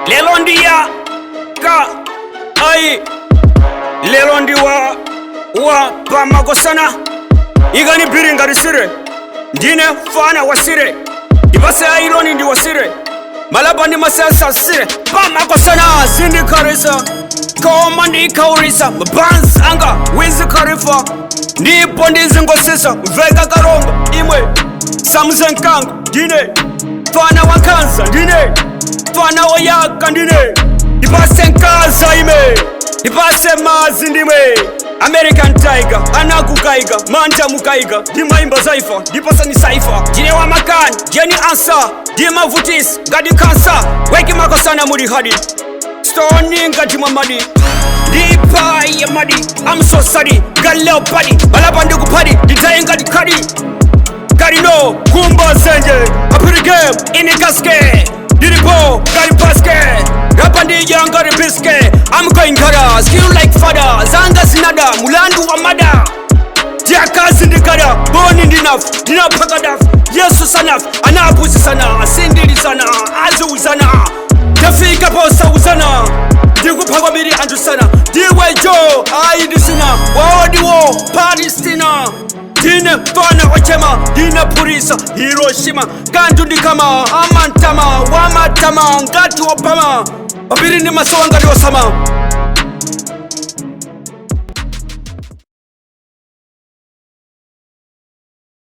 Lelo ndiya ka ai lelo ndi wa pa Makosana igani biringa risire ndine fana wasire ibase ailoni ndi wasire malaba ndi masasa sire pa Makosana sindikarisa koma ndikaurisa mabans anga wizi karifa ndipo ndizingosisa veka karomba imwe samuzenkanga ndine fana wakanza ndine fana oyaka ndine ipase nkaza ime ipase mazi ndime American Tiger anakukaiga manja mukaiga ndimaimba zaifa ndipasa ni saifa ndine wa makani jeni ansa ndimavutisi ngati kansa weki Makosana muri hadi stoni ngati mamadi ndipa ya madi I'm so sorry galeo padi balapa ndikupadi nditaye ngati kadi Karino, Kumba Senje, Apiri game, Inikaske, Diripo, Gari Paske, Rapandi Young Gari Biske, I'm going Kara, skill like father, Zanga Sinada, Mulandu Amada, Jaka Sindikada, born in enough, Dina Pagadaf, Yesu Sanaf, Anabusi Sana, Sindi Sana, Azu Sana, Tafika Posa Usana, Digu Pagabiri Andusana, Diwe Joe, Aidisina, Wadi War, Palestina. Dine fana ochema, dine purisa, Hiroshima Kantu ndikama, amantama, wamatama, ngati Obama Babiri ni masawa ngati Osama